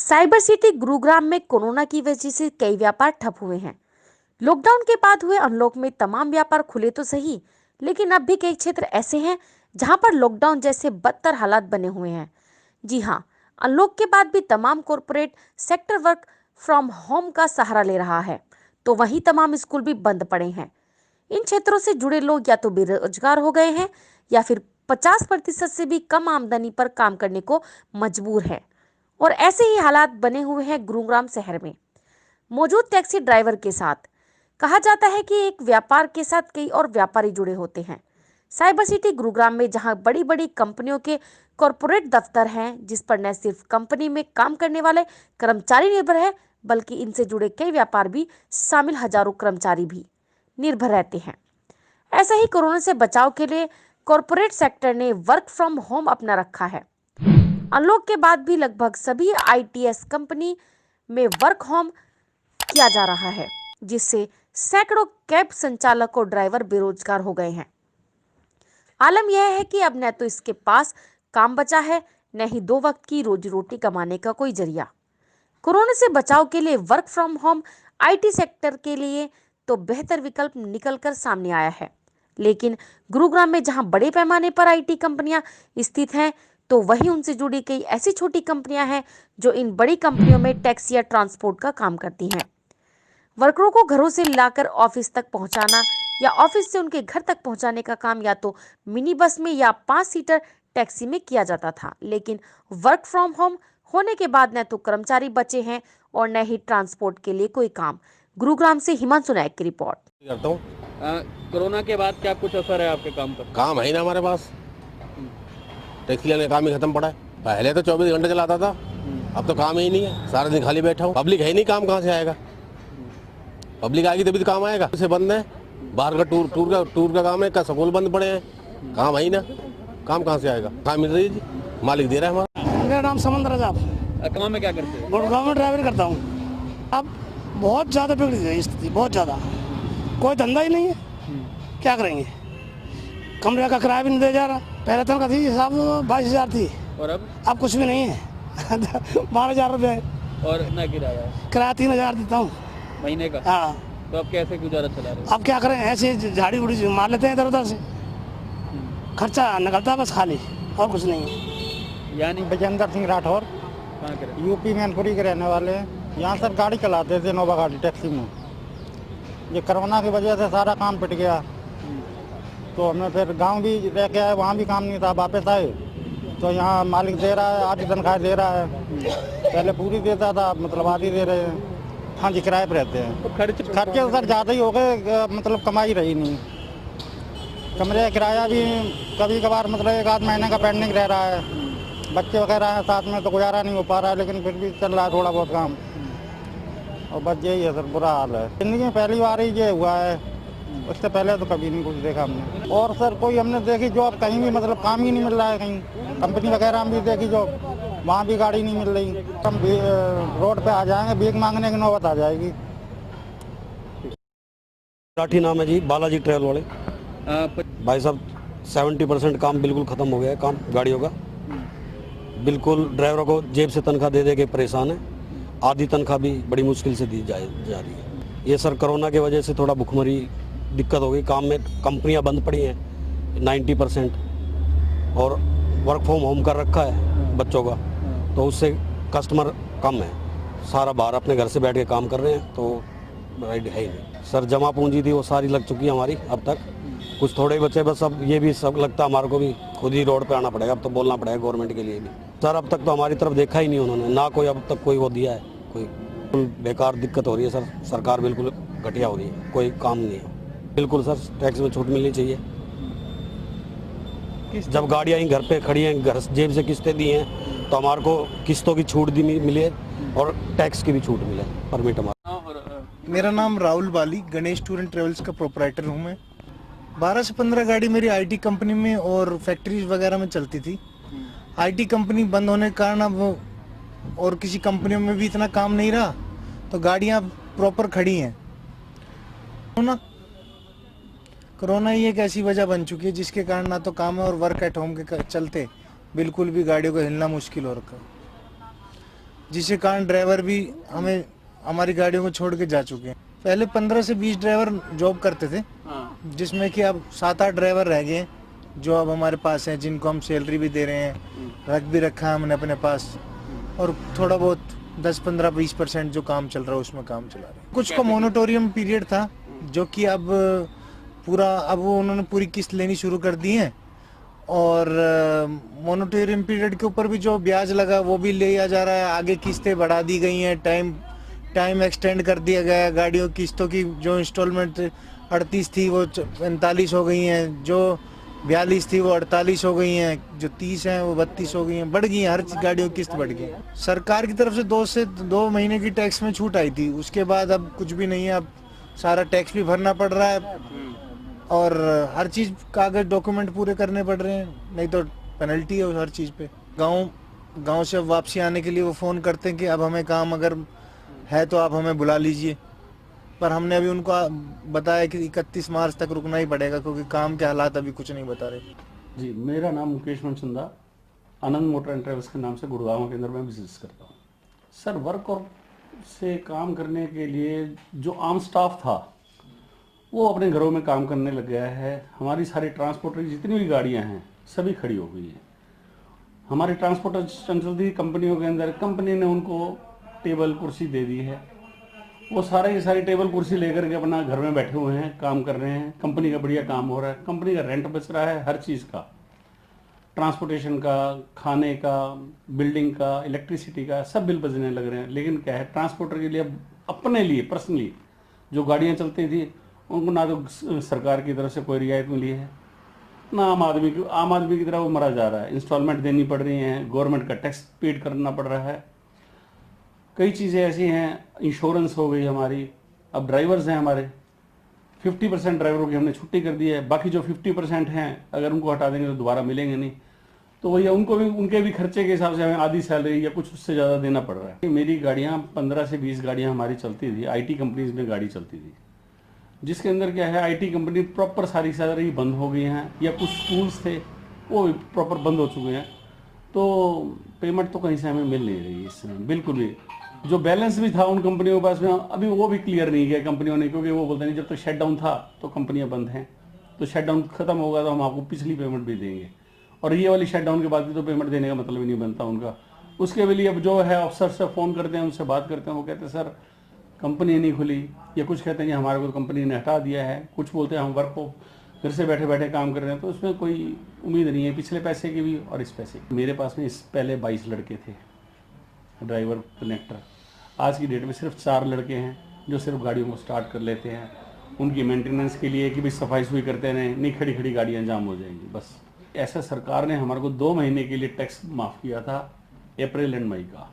Cyber city Gurugram में corona की वजह से कई व्यापार ठप हुए हैं। लॉकडाउन के बाद हुए अनलॉक में तमाम व्यापार खुले तो सही, लेकिन अब भी कई क्षेत्र ऐसे हैं जहां पर लॉकडाउन जैसे बदतर हालात बने हुए हैं। जी हां, अनलॉक के बाद भी तमाम corporate sector work from home का सहारा ले रहा है, तो वहीं तमाम स्कूल भी बंद पड़े हैं। इन क्षेत्रों से जुड़े लोग या तो बेरोजगार हो गए हैं या फिर 50% से भी कम आमदनी पर काम करने को मजबूर है। और ऐसे ही हालात बने हुए हैं गुरुग्राम शहर में मौजूद टैक्सी ड्राइवर के साथ। कहा जाता है कि एक व्यापार के साथ कई और व्यापारी जुड़े होते हैं। साइबर सिटी गुरुग्राम में जहां बड़ी बड़ी कंपनियों के कॉरपोरेट दफ्तर हैं, जिस पर न सिर्फ कंपनी में काम करने वाले कर्मचारी निर्भर है, बल्कि इनसे जुड़े कई व्यापार भी शामिल हजारों कर्मचारी भी निर्भर रहते हैं। ऐसा ही कोरोना से बचाव के लिए कॉरपोरेट सेक्टर ने वर्क फ्रॉम होम अपना रखा है। अनलॉक के बाद भी लगभग सभी आईटीएस कंपनी में वर्क होम किया जा रहा है, जिससे सैकड़ों कैब संचालक और ड्राइवर बेरोजगार हो गए हैं। आलम यह है कि अब न तो इसके पास काम बचा है, न ही दो वक्त की रोजी रोटी कमाने का कोई जरिया। कोरोना से बचाव के लिए work from home IT sector के लिए तो बेहतर विकल्प निकलकर सामने आया है, लेकिन गुरुग्राम में जहां बड़े पैमाने पर आईटी कंपनियां स्थित हैं, तो वहीं उनसे जुड़ी कई ऐसी छोटी कंपनियां हैं जो इन बड़ी कंपनियों में टैक्सी या ट्रांसपोर्ट का काम करती हैं। वर्करों को घरों से लाकर ऑफिस तक पहुंचाना या ऑफिस से उनके घर तक पहुंचाने का काम या तो मिनी बस में या 5 सीटर टैक्सी में किया जाता था, लेकिन वर्क फ्रॉम होम होने के बाद न तो कर्मचारी बचे हैं और न ही ट्रांसपोर्ट के लिए कोई काम। गुरुग्राम से हिमांशु नायक की रिपोर्ट। करता हूँ। कोरोना के बाद क्या कुछ असर है आपके काम पर? काम है ही ना हमारे पास, टैक्सी लेने का काम ही खत्म पड़ा है। पहले तो 24 घंटे चलाता था, अब तो काम ही नहीं है, सारा दिन खाली बैठा हूँ। पब्लिक है ही नहीं, काम कहाँ से आएगा? पब्लिक आएगी तभी तो काम आएगा। से बंद है, बाहर का टूर का काम है, का स्कूल बंद पड़े हैं, काम है ही ना, काम कहाँ से आएगा? काम मिल रही है जी, मालिक दे रहा है हमारा। मेरा नाम समंदर राजा। काम में क्या करते हैं? गुड़गांव में ड्राइवर करता हूँ। अब बहुत ज़्यादा बिगड़ गई है स्थिति, बहुत ज़्यादा, कोई धंधा ही नहीं है, क्या करेंगे? कमरे का किराया भी नहीं दे जा रहा। पहले तनख्वाह थी साहब 22,000 थी, और अब कुछ भी नहीं है। 12,000 रुपये और इतना किराया है? किराया 3,000 देता हूँ महीने का। हाँ, तो अब कैसे गुजारा चला रहे हो? अब क्या करें, ऐसे झाड़ी उड़ी मार लेते हैं इधर उधर से, खर्चा निकलता है बस खाली, और कुछ नहीं है। यानी विजेंद्र सिंह राठौर, कहाँ करे? यूपी मैनपुरी के रहने वाले हैं। यहाँ सर गाड़ी चलाते थे, नोवा गाड़ी टैक्सी में। ये कोरोना की वजह से सारा काम पिट गया, तो हमें फिर गांव भी रह के आए, वहाँ भी काम नहीं था। वापस आए तो यहाँ मालिक दे रहा है, आधी तनख्वाह दे रहा है, पहले पूरी देता था, मतलब आधी दे रहे हैं। हाँ जी, किराए पर रहते हैं। तो खर्चे सर ज़्यादा ही हो गए, मतलब कमाई रही नहीं। कमरे का किराया भी कभी कभार मतलब 1 आध महीने का पेंडिंग रह रहा है। बच्चे वगैरह हैं साथ में, तो गुजारा नहीं हो पा रहा है, लेकिन फिर भी चल रहा है थोड़ा बहुत काम। और बस यही है सर, बुरा हाल है। जिंदगी में पहली बार ही ये हुआ है, उससे पहले तो कभी नहीं कुछ देखा हमने। और सर कोई हमने देखी जॉब कहीं भी, मतलब काम ही नहीं मिल रहा है कहीं। कंपनी वगैरह में भी देखी जॉब, वहाँ भी गाड़ी नहीं मिल रही। हम रोड पे आ जाएंगे, भीख मांगने की नौबत आ जाएगी। राठी नाम है जी, बालाजी ट्रेवल वाले। भाई साहब 70% काम बिल्कुल ख़त्म हो गया है, काम गाड़ियों का। बिल्कुल ड्राइवरों को जेब से तनख्वाह दे दे के परेशान है। आधी तनख्वाह भी बड़ी मुश्किल से दी जा रही है। ये सर कोरोना की वजह से थोड़ा भुखमरी दिक्कत हो गई, काम में कंपनियां बंद पड़ी हैं 90%, और वर्क फ्रॉम होम कर रखा है बच्चों का, तो उससे कस्टमर कम है। सारा बाहर अपने घर से बैठ के काम कर रहे हैं, तो राइड है ही नहीं। सर जमा पूंजी थी वो सारी लग चुकी है हमारी अब तक, कुछ थोड़े बच्चे बस। अब ये भी सब लगता है हमारे को भी खुद ही रोड पे आना पड़ेगा, अब तो बोलना पड़ेगा गवर्नमेंट के लिए भी। सर अब तक तो हमारी तरफ देखा ही नहीं उन्होंने, ना कोई अब तक कोई वो दिया है, कोई बेकार दिक्कत हो रही है सर। सरकार बिल्कुल घटिया हो रही है, कोई काम नहीं है। बिल्कुल सर टैक्स में छूट मिलनी चाहिए। जब गाड़ियाँ घर पे खड़ी हैं, घर जेब से किस्तें दी हैं, तो हमारे को किस्तों की छूट दी मिले और टैक्स की भी छूट मिले, परमिट हमारा। मेरा नाम राहुल बाली, गणेश टूर एंड ट्रेवल्स का प्रोपराइटर हूँ मैं। 12 से 15 गाड़ी मेरी आईटी कंपनी में और फैक्ट्रीज वगैरह में चलती थी। आईटी कंपनी बंद होने के कारण अब और किसी कंपनियों में भी इतना काम नहीं रहा, तो गाड़ियाँ प्रॉपर खड़ी हैं। कोरोना ही एक ऐसी वजह बन चुकी है जिसके कारण ना तो काम है, और वर्क एट होम के चलते बिल्कुल भी गाड़ियों को हिलना मुश्किल हो रखा है। जिसके कारण ड्राइवर भी हमें हमारी गाड़ियों को छोड़ के जा चुके हैं। पहले 15 से 20 ड्राइवर जॉब करते थे, जिसमें कि अब 7-8 ड्राइवर रह गए हैं जो अब हमारे पास हैं, जिनको हम सैलरी भी दे रहे हैं, रख भी रखा है हमने अपने पास, और थोड़ा बहुत 10-15-20% जो काम चल रहा है उसमें काम चला रहे हैं। कुछ का मोनिटोरियम पीरियड था जो कि अब वो उन्होंने पूरी किस्त लेनी शुरू कर दी है, और मोनिटोरियम पीरियड के ऊपर भी जो ब्याज लगा वो भी लिया जा रहा है। आगे किस्तें बढ़ा दी गई हैं, टाइम एक्सटेंड कर दिया गया है। गाड़ियों की किस्तों की जो इंस्टॉलमेंट 38 थी वो 45 हो गई हैं, जो 42 थी वो 48 हो गई हैं, जो 30 हैं वो 32 हो गई हैं, बढ़ गई हैं। हर गाड़ियों की किस्त बढ़ गई है। सरकार की तरफ से 2 महीने की टैक्स में छूट आई थी, उसके बाद अब कुछ भी नहीं है। अब सारा टैक्स भी भरना पड़ रहा है और हर चीज़ कागज डॉक्यूमेंट पूरे करने पड़ रहे हैं, नहीं तो पेनल्टी है हर चीज़ पे। गांव से वापसी आने के लिए वो फ़ोन करते हैं कि अब हमें काम अगर है तो आप हमें बुला लीजिए, पर हमने अभी उनको बताया कि 31 मार्च तक रुकना ही पड़ेगा, क्योंकि काम के हालात अभी कुछ नहीं बता रहे। जी, मेरा नाम मुकेश मनचंदा, आनंद मोटर एंड ट्रेवल्स के नाम से गुड़गांव के अंदर मैं बिजनेस करता हूँ। सर, वर्क और से काम करने के लिए जो आम स्टाफ था वो अपने घरों में काम करने लग गया है। हमारी सारी ट्रांसपोर्टर की जितनी भी गाड़ियाँ हैं सभी खड़ी हो गई हैं। हमारी ट्रांसपोर्टर चलती कंपनियों के अंदर, कंपनी ने उनको टेबल कुर्सी दे दी है, वो सारे की सारी टेबल कुर्सी लेकर के अपना घर में बैठे हुए हैं, काम कर रहे हैं। कंपनी का बढ़िया काम हो रहा है, कंपनी का रेंट बच रहा है, हर चीज़ का, ट्रांसपोर्टेशन का, खाने का, बिल्डिंग का, इलेक्ट्रिसिटी का, सब बिल बचने लग रहे हैं। लेकिन क्या है, ट्रांसपोर्टर के लिए अब अपने लिए पर्सनली जो गाड़ियाँ चलती थी उनको ना तो सरकार की तरफ से कोई रियायत मिली है, ना आम आदमी की तरह वो मरा जा रहा है। इंस्टॉलमेंट देनी पड़ रही हैं, गवर्नमेंट का टैक्स पेड करना पड़ रहा है। कई चीज़ें ऐसी हैं, इंश्योरेंस हो गई हमारी। अब ड्राइवर्स हैं हमारे, 50% ड्राइवरों की हमने छुट्टी कर दी है, बाकी जो 50% हैं अगर उनको हटा देंगे तो दोबारा मिलेंगे नहीं, तो वही उनको भी उनके भी खर्चे के हिसाब से हमें आधी सैलरी या कुछ उससे ज़्यादा देना पड़ रहा है। मेरी गाड़ियाँ 15 से 20 गाड़ियाँ हमारी चलती थी, IT कंपनीज में गाड़ी चलती थी, जिसके अंदर क्या है, IT कंपनी प्रॉपर सारी सैलरी बंद हो गई हैं, या कुछ स्कूल्स थे वो प्रॉपर बंद हो चुके हैं, तो पेमेंट तो कहीं से हमें मिल नहीं रही इस समय बिल्कुल भी। जो बैलेंस भी था उन कंपनियों के पास में अभी वो भी क्लियर नहीं किया कंपनियों ने, क्योंकि वो बोलते नहीं जब तक शटडाउन था तो कंपनियां बंद हैं, तो शटडाउन खत्म होगा तो हम आपको पिछली पेमेंट भी देंगे, और ये वाली शटडाउन के बाद भी तो पेमेंट देने का मतलब ही नहीं बनता उनका। उसके लिए अब जो है अफसर से फ़ोन करते हैं, उनसे बात करते हैं, वो कहते हैं सर कंपनी नहीं खुली, या कुछ कहते हैं कि हमारे को कंपनी ने हटा दिया है, कुछ बोलते हैं हम वर्क को घर से बैठे बैठे काम कर रहे हैं, तो उसमें कोई उम्मीद नहीं है पिछले पैसे की भी और इस पैसे की। मेरे पास में इस पहले 22 लड़के थे ड्राइवर कनेक्टर, आज की डेट में सिर्फ 4 लड़के हैं जो सिर्फ गाड़ियों को स्टार्ट कर लेते हैं, उनकी मेंटेनेंस के लिए कि भाई सफाई सुफाई करते रहें, नहीं खड़ी खड़ी गाड़ियाँ जाम हो जाएंगी बस। ऐसा सरकार ने हमारे को 2 महीने के लिए टैक्स माफ़ किया था, अप्रैल एंड मई का।